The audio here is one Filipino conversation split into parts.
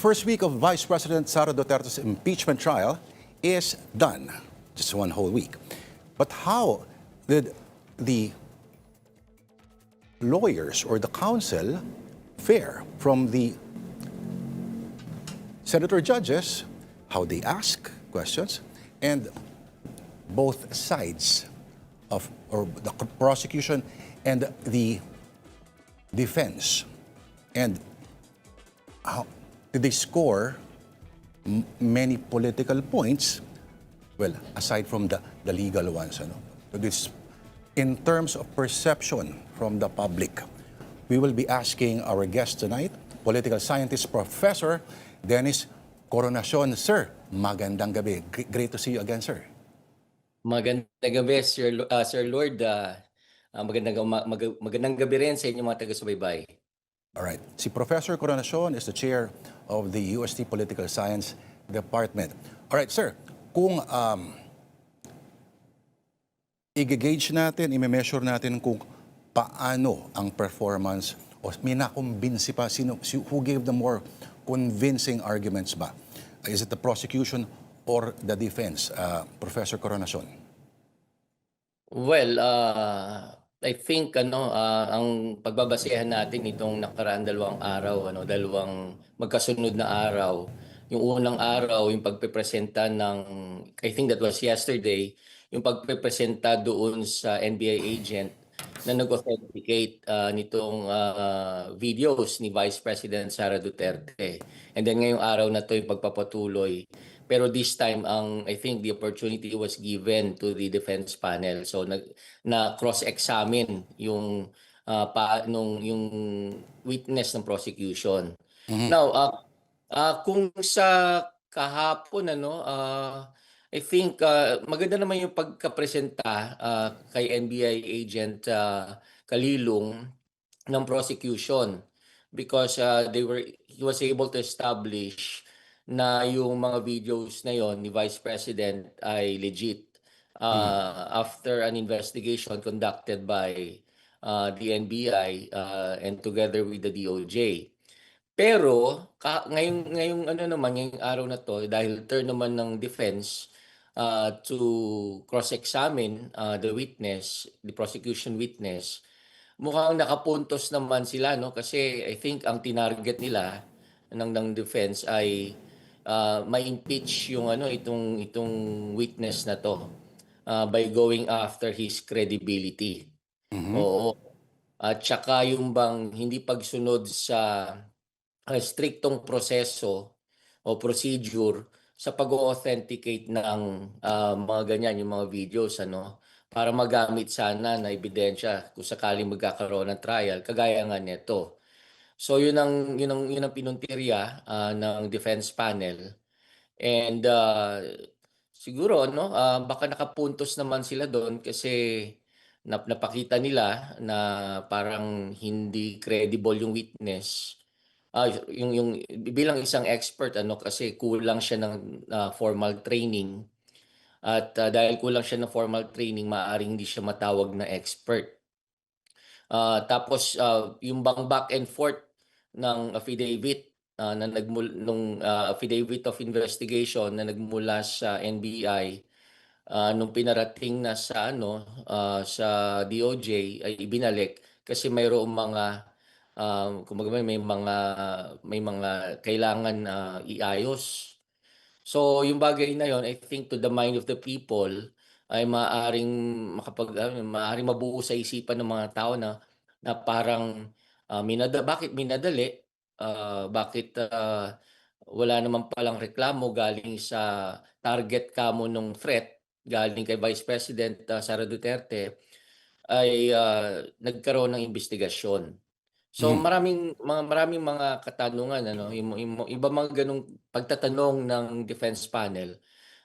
first week of Vice President Sara Duterte's impeachment trial is done. Just one whole week. But how did the lawyers or the counsel fare from the senator judges, how they ask questions, and both sides of, or the prosecution and the defense, and how did they score many political points? Well, aside from the legal ones, so this, in terms of perception from the public, we will be asking our guest tonight, political scientist Professor Dennis Coronacon. Sir, magandang gabi. Great to see you again, sir. Magandang gabi, Sir Lord. Magandang gabi rin sa inyong mga taga-subaybay. All right. Si Professor Coronacon is the chair of the UST Political Science Department. All right, sir. Kung i-gauge natin, i-measure natin kung paano ang performance o may nakumbinsi pa, who gave the more convincing arguments ba? Is it the prosecution or the defense, Professor Coronacon? Well, I think ang pagbabasehan natin itong nakaraan dalawang araw, dalawang magkasunod na araw. Yung unang araw, yung pagpepresenta ng, I think that was yesterday, yung pagpepresenta doon sa NBI agent na nag-authenticate nitong videos ni Vice President Sara Duterte. And then ngayong araw na to yung pagpapatuloy. Pero this time, I think the opportunity was given to the defense panel. So na cross-examine yung yung witness ng prosecution. Now, kung sa kahapon I think maganda naman yung pagkapresenta kay NBI agent Kalilong ng prosecution, because he was able to establish na yung mga videos na yon ni Vice President ay legit after an investigation conducted by the NBI and together with the DOJ. Pero ngayong araw na to, dahil turn naman ng defense to cross-examine the witness, the prosecution witness, mukhang nakapuntos naman sila, kasi I think ang tinarget nila ng defense ay ma-impeach yung itong witness na to by going after his credibility. Oo. At saka yung bang hindi pagsunod sa striktong proseso o procedure sa pag-authenticate ng mga ganyan, yung mga videos, para magamit sana na ebidensya kung sakaling magkakaroon ng trial, kagaya nga nito. So yun ang pinuntirya ng defense panel. And siguro baka nakapuntos naman sila doon kasi napakita nila na parang hindi credible yung witness. Yung bilang isang expert, kasi kulang siya ng formal training, at dahil kulang siya ng formal training, maaaring hindi siya matawag na expert. Tapos yung bang back and forth ng affidavit nung affidavit of investigation na nagmula sa NBI nung pinarating na sa sa DOJ ay ibinalik kasi mayroong mga kumbaga may mga kailangan iayos. So yung bagay na yon, I think to the mind of the people ay maaring mabuo sa isipan ng mga tao na parang bakit minadali? Bakit wala naman palang reklamo galing sa target kamo nung threat galing kay Vice President Sara Duterte ay nagkaroon ng investigasyon. So maraming mga katanungan, yung iba mga ganung pagtatanong ng defense panel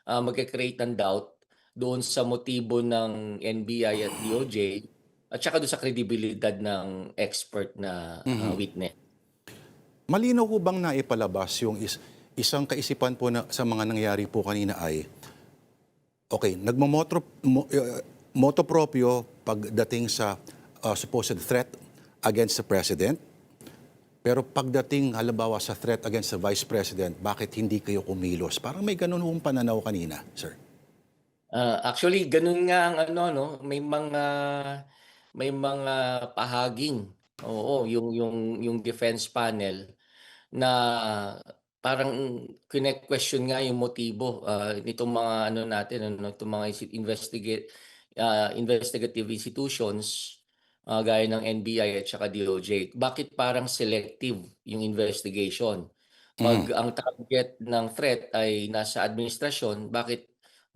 magke-create ng doubt doon sa motibo ng NBI at DOJ at saka doon sa kredibilidad ng expert na witness. Malinaw po bang naipalabas yung isang kaisipan po na sa mga nangyari po kanina ay, okay, moto proprio pagdating sa supposed threat against the president, Pero pagdating halimbawa sa threat against the Vice President, bakit hindi kayo kumilos? Parang may ganun hong pananaw kanina, sir. Actually gano'n nga ang ano 'no, may mga pahaging, oo, yung defense panel na parang kine-question nga yung motibo, nitong mga ano natin ano, itong mga investigative institutions, gaya ng NBI at saka DOJ. Bakit parang selective yung investigation? Mhm. Ang target ng threat ay nasa administrasyon, bakit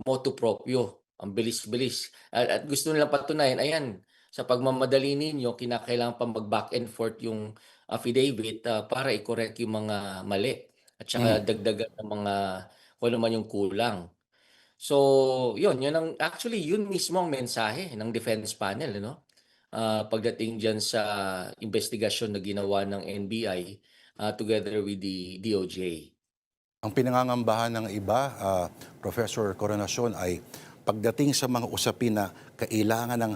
motu proprio, ang bilis-bilis at gusto nilang patunayan, ayan, sa pagmamadali ninyo kinakailangan pa mag-back and forth yung affidavit, para i-correct yung mga mali at saka Mhm. dagdagan ng mga kung ano man yung kulang. So, yun ang actually yun mismo ang mensahe ng defense panel ano, pagdating diyan sa investigasyon na ginawa ng NBI, together with the DOJ. Ang pinangangambahan ng iba, Professor Coronacion, ay pagdating sa mga usapin na kailangan ng,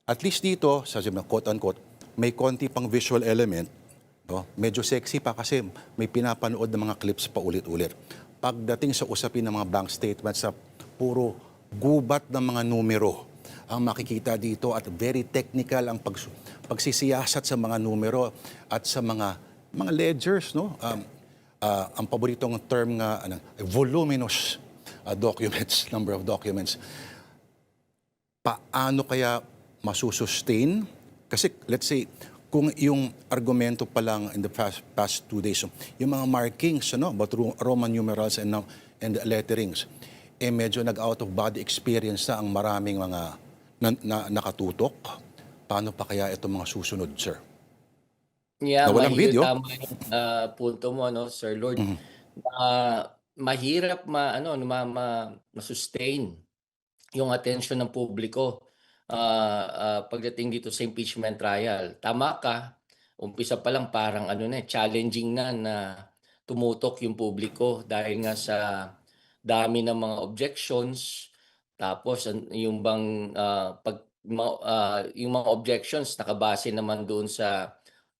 at least dito, sa quote-unquote, may konti pang visual element, no? Medyo sexy pa kasi may pinapanood ng mga clips pa ulit-ulit. Pagdating sa usapin ng mga bank statements sa puro gubat ng mga numero, ang makikita dito at very technical ang pagsisiyasat sa mga numero at sa mga ledgers, no? Ang paboritong term nga, voluminous documents, number of documents. Paano kaya masusustain? Kasi let's say, kung yung argumento pa lang in the past 2 days, yung mga markings about Roman numerals and letterings, medyo nag-out of body experience na ang maraming mga nakatutok. Paano pa kaya itong mga susunod, sir? Yeah, Na walang video? tama yung, punto mo 'no, Sir Lord, Mhm. na mahirap ma-ano 'no, ma-sustain yung atensyon ng publiko, pagdating dito sa impeachment trial. Tama ka, umpisa pa lang parang ano na, challenging na tumutok yung publiko dahil nga sa dami ng mga objections. Tapos yung bang, yung mga objections nakabase naman doon sa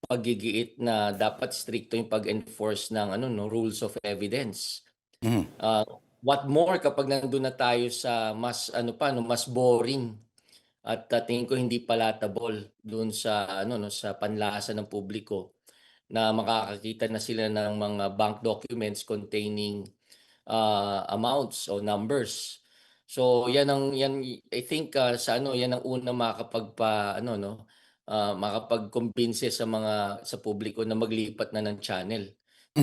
paggigiit na dapat strikto yung pag-enforce ng ano 'no, rules of evidence. Mhm. Ah, what more kapag nandun na tayo sa mas ano pa 'no, mas boring at, tingin ko hindi palatable dun sa ano 'no, sa panlasa ng publiko na makakakita na sila ng mga bank documents containing, amounts o numbers. So I think, sa ano, yan ang unang makakapagpa-ano 'no, makakapag-kumbinsi sa publiko na maglipat na ng channel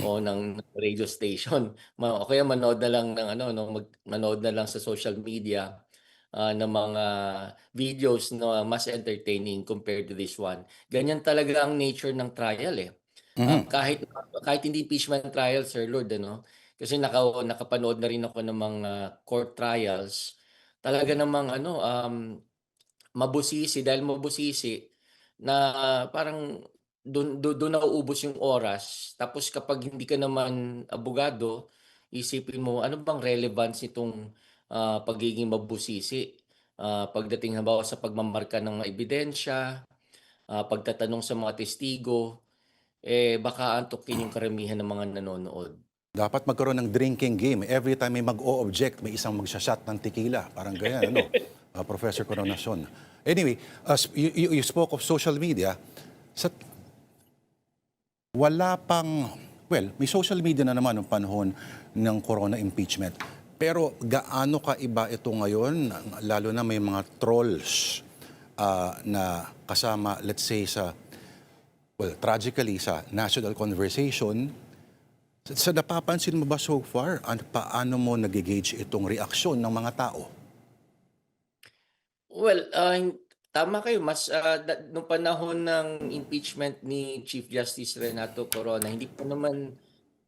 o ng radio station. O kaya manood na lang ng ano 'no, manood na lang sa social media, ng mga videos na mas entertaining compared to this one. Ganyan talaga ang nature ng trial, eh. Mhm. Kahit hindi impeachment trial, Sir Lord ano, kasi nakapanood na rin ako ng mga court trials. Talaga namang ano, mabusisi dahil mabusisi na parang dun nauubos yung oras. Tapos kapag hindi ka naman abogado, isipin mo ano bang relevance nitong, pagiging mabusisi, pagdating halimbawa sa pagmamarka ng mga ebidensya, pagtatanong sa mga testigo, baka antukin yung karamihan ng mga nanonood. Dapat magkaroon ng drinking game. Every time may mag-o-object, may isang magsashot ng tequila. Parang ganyan, ano? Professor Coronacion. Anyway, you spoke of social media. Sa, wala pang, well, may social media na naman ng panahon ng corona impeachment. Pero gaano ka iba ito ngayon, lalo na may mga trolls na kasama, let's say, well, tragically, sa national conversation. Sa napapansin mo ba so far, paano mo nagigauge itong reaksyon ng mga tao? Well, tama kayo mas, nung panahon ng impeachment ni Chief Justice Renato Corona hindi pa naman,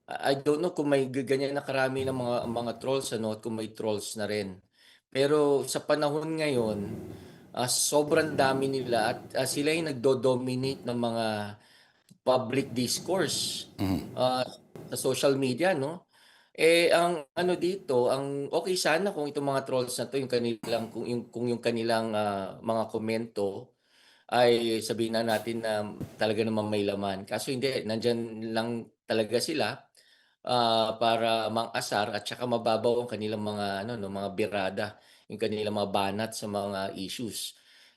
I don't know kung may ganyan na karami ng mga trolls ano at kung may trolls na rin. Pero sa panahon ngayon, sobrang dami nila at, sila yung nagdo-dominate ng mga public discourse, sa social media 'no. Ang ano dito, ang okey sana kung itong mga trolls na 'to yung kanilang kung yung kanilang, mga komento, ay sabihin na natin na talaga namang may laman. Kaso hindi, nandiyan lang talaga sila para mang-asar at saka mababaw ang kanilang mga ano 'no, mga birada, yung kanilang mga banat sa mga issues.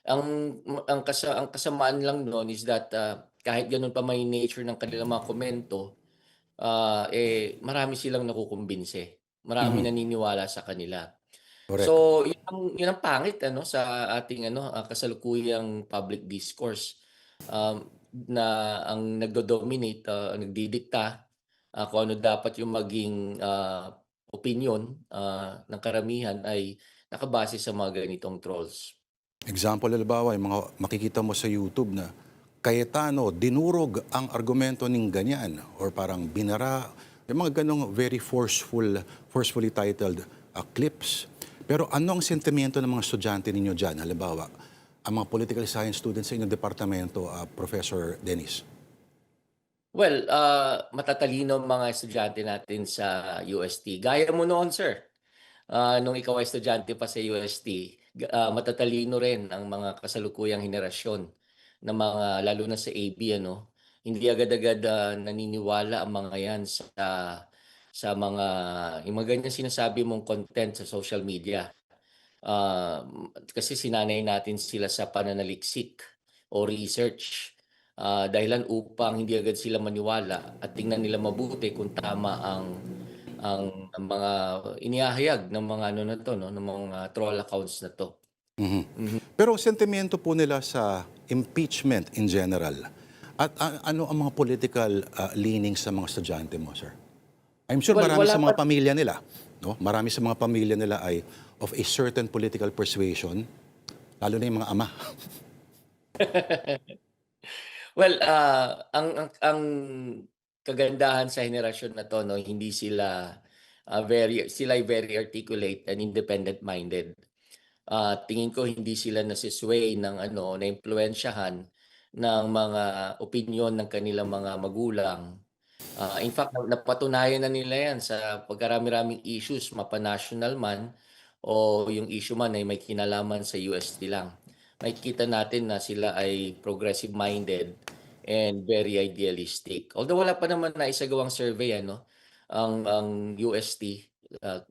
Ang kasamaan lang nun is that, kahit ganun pa man yung nature ng kanilang mga komento, marami silang nakukumbinsi, maraming Mhm. naniniwala sa kanila. Correct. So, yun ang pangit ano sa ating ano, kasalukuyang public discourse, na ang nagdo-dominate, nagdidikta, kung ano dapat yung maging, opinyon, ng karamihan ay nakabase sa mga ganitong trolls. Example, halimbawa, yung mga makikita mo sa YouTube na Cayetano, dinurog ang argumento ng ganyan or parang binara, yung mga ganong very forcefully titled clips. Pero ano ang sentimiento ng mga estudyante ninyo dyan? Halimbawa, ang mga political science students sa inyong departamento, Professor Dennis. Well, matatalino ang mga estudyante natin sa UST. Gaya mo noon, sir. Nung ikaw ay estudyante pa sa UST, matatalino rin ang mga kasalukuyang henerasyon na mga lalo na sa AB ano. Hindi agad-agad, naniniwala ang mga 'yan sa mga yung mga ganyang sinasabi mong content sa social media. Kasi sinanay natin sila sa pananaliksik o research, dahilan upang hindi agad sila maniwala at tingnan nila mabuti kung tama ang mga inihahayag ng mga ano na 'to 'no, ng mga troll accounts na 'to. Mhm. Mhm. Pero sentimento po nila sa impeachment in general at ano ang mga political leanings sa mga estudyante mo, sir? I'm sure Well, marami wala sa pa mga pamilya nila, no? Marami sa mga pamilya nila ay of a certain political persuasion, lalo na yung mga ama. well, ang kagandahan sa henerasyon na 'to 'no, hindi sila, sila ay very articulate and independent-minded. Tingin ko hindi sila nasi-sway ng ano, naimpluwensyahan ng mga opinyon ng kanilang mga magulang. In fact, napatunayan na nila 'yan sa pagkarami-raming issues mapa-national man o yung issue man ay may kinalaman sa UST lang. Makikita natin na sila ay progressive-minded and very idealistic. Although wala pa naman naisagawang survey ano, ang UST, ah,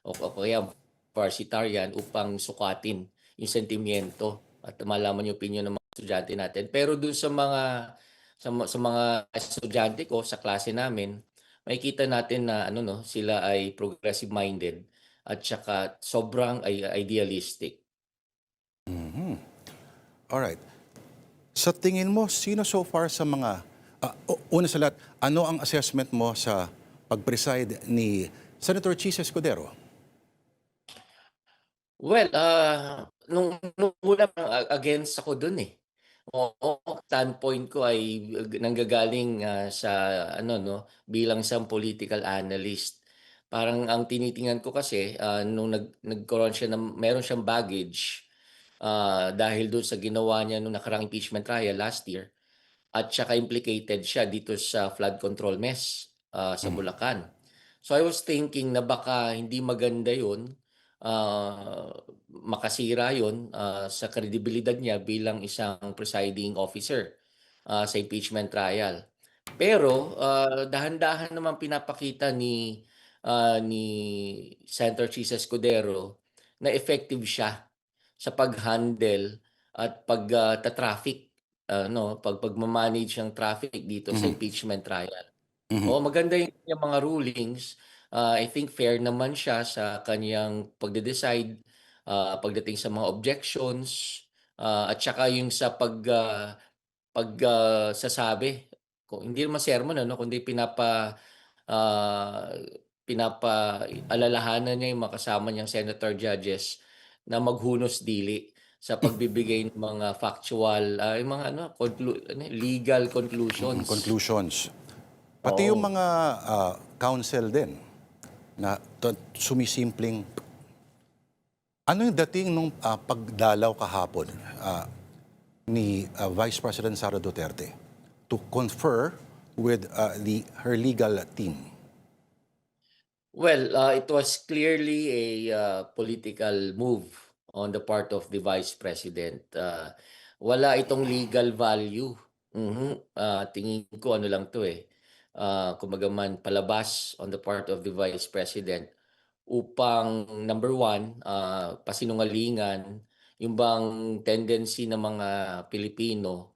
o kaya varsitarian upang sukatin yung sentimiento at malaman yung opinyon ng mga estudyante natin. Pero dun sa mga estudyante ko sa klase namin, makikita natin na ano 'no, sila ay progressive minded at saka sobrang idealistic. Mhm. Alright. Sa tingin mo, sino so far sa mga, una sa lahat, ano ang assessment mo sa pag-preside ni Senator Chis Escudero? Well, nung una parang against ako dun, eh. Oo, standpoint ko ay nanggagaling, sa ano 'no, bilang isang political analyst. Parang ang tinitingnan ko kasi, nung nagkaroon siya ng meron siyang baggage, dahil dun sa ginawa niya nung nakaraang impeachment trial last year. At saka implicated siya dito sa flood control mess, sa Mhm. Bulacan. So I was thinking na baka hindi maganda 'yun, makasira 'yun, sa kredibilidad niya bilang isang presiding officer, sa impeachment trial. Pero, dahan-dahan naman pinapakita ni Senator Chis Escudero na effective siya sa pag-handle at ta-traffic pagma-manage ng traffic dito sa Mhm. impeachment trial. Mhm. Oo, maganda yung kanyang mga rulings. I think fair naman siya sa kaniyang pagde-decide, pagdating sa mga objections, at saka yung sa sasabi. Kung hindi naman sermon ano, kundi ah, pinapaalalahanan niya yung mga kasama niyang senator judges na maghunos dili sa pagbibigay ng mga factual, yung mga ano, legal conclusions. Conclusions. Pati yung Oo. mga counsel din na sumisimpleng, ano yung dating nung pagdalaw kahapon ni Vice President Sara Duterte to confer with her legal team? Well, it was clearly a political move on the part of the Vice President. wala itong legal value. Tingin ko ano lang 'to, kumbaga man palabas on the part of the Vice President upang number one, pasinungalingan, yung bang tendency ng mga Pilipino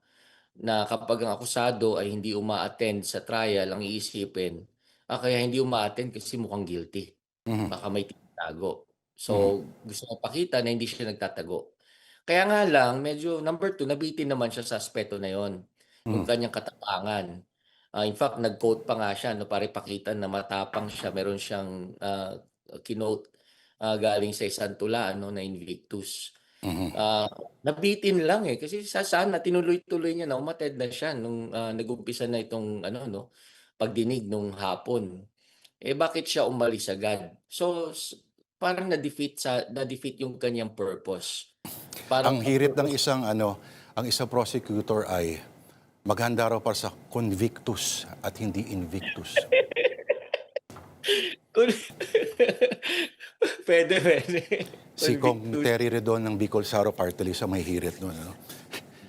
na kapag ang akusado ay hindi uma-attend sa trial, ang iisipin, kaya hindi uma-attend kasi mukhang guilty. Mhm, Baka may tinatago. mhm, So, gusto niya pakita na hindi siya nagtatago. Kaya nga lang medyo number two, nabitin naman siya sa aspeto na yon, yung mhm, kanyang katapangan. In fact, nag-quote pa nga siya 'no, para ipakita na matapang siya. Meron siyang, kinote, galing sa isang tula ano, na Invictus. mhm. Ah, Nabitin lang, kasi sana tinuloy-tuloy niya na umattend na siya nung, nag-umpisa na itong ano 'no, pagdinig nung hapon. Bakit siya umalis agad? So, parang na-defeat yung kanyang purpose. Parang Ang ang hirit ng purpose isang ano, ang isang prosecutor ay maghanda raw para sa convictus at hindi invictus. kun puwede. Si Kong Convictus, Terry Redon ng Bicol Saro Party List ang may hirit nun, ano?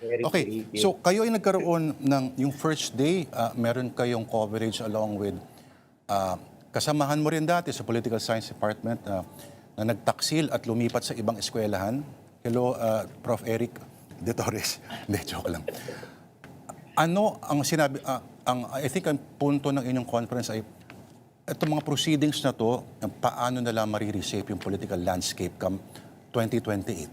very Okay, creative. so kayo ay nagkaroon ng yung first day, meron kayong coverage along with kasamahan mo rin dati sa Political Science Department na nagtaksil at lumipat sa ibang eskwelahan. Hello, Prof. Eric De Torres. Hindi, joke lang. Ano ang sinabi, I think ang punto ng inyong conference ay itong mga proceedings na to, paano nila marireshape yung political landscape come 2028?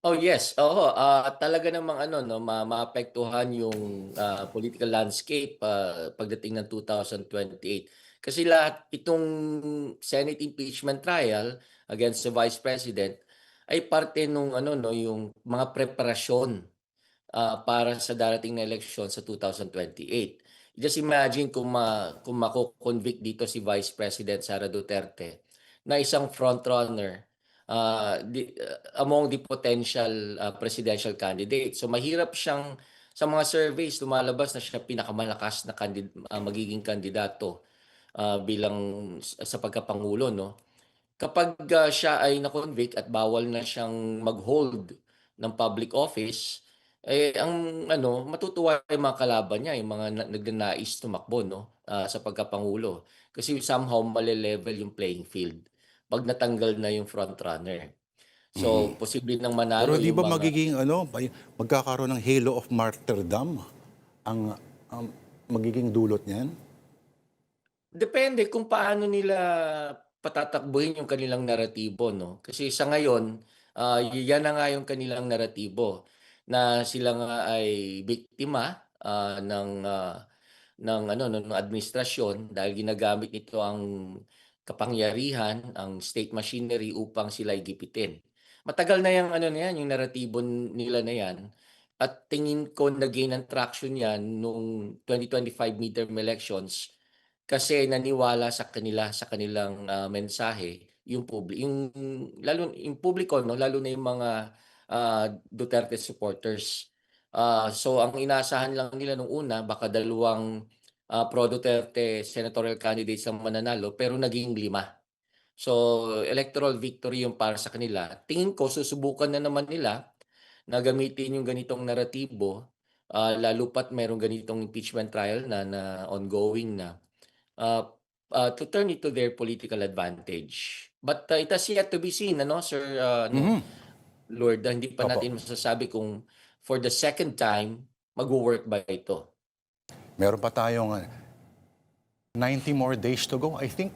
Oh, yes. Oo, talaga namang ano 'no, maapektuhan yung, political landscape, pagdating ng 2028. Kasi lahat itong Senate impeachment trial against the Vice President ay parte nung ano 'no, yung mga preparasyon, para sa darating na eleksyon sa 2028. Just imagine kung mako-convict dito si Vice President Sara Duterte na isang frontrunner, among the potential, presidential candidates. So mahirap siyang sa mga surveys lumalabas na siya pinakamalakas na magiging kandidato, bilang sa pagkapangulo 'no. Kapag, siya ay na-convict at bawal na siyang mag-hold ng public office, ang ano, matutuwa yung mga kalaban niya, yung mga nagnanais tumakbo 'no, sa pagkapangulo. Kasi somehow male-level yung playing field 'pag natanggal na yung front runner. So, posible nang Pero manalo di yung ba mga. magiging ano, magkakaroon ng halo of martyrdom ang magiging dulot niyan? Depende kung paano nila patatakbuhin yung kanilang naratibo 'no. Kasi sa ngayon, yan na nga yung kanilang naratibo na sila nga ay biktima, ng ano 'no, ng administrasyon dahil ginagamit nito ang kapangyarihan, ang state machinery upang sila'y gipitin. Matagal na yang ano na yan, yung naratibo nila na yan at tingin ko na-gain ng traction yan nung 2025 midterm elections kasi naniwala sa kanila, sa kanilang, mensahe yung lalo yung publiko 'no, lalo na yung mga, Duterte supporters. So ang inaasahan lang nila nung una baka dalawang, pro Duterte senatorial candidates ang mananalo pero naging 5. So electoral victory yung para sa kanila. Tingin ko susubukan na naman nila na gamitin yung ganitong naratibo, lalo pa't merong ganitong impeachment trial na ongoing na. uh, to turn it to their political advantage. But it has yet to be seen, ano, Sir, Mhm, Lord, hindi pa opo. natin masasabi kung for the second time, magwo-work ba ito. Meron pa tayong 90 more days to go, I think.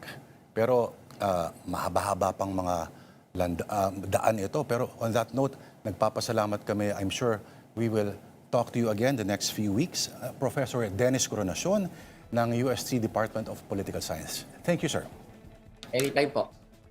Pero mahaba-haba pang mga daan ito. Pero on that note, nagpapasalamat kami. I'm sure we will talk to you again the next few weeks. Professor Dennis Coronacion ng UST Department of Political Science. Thank you, sir. Anytime po.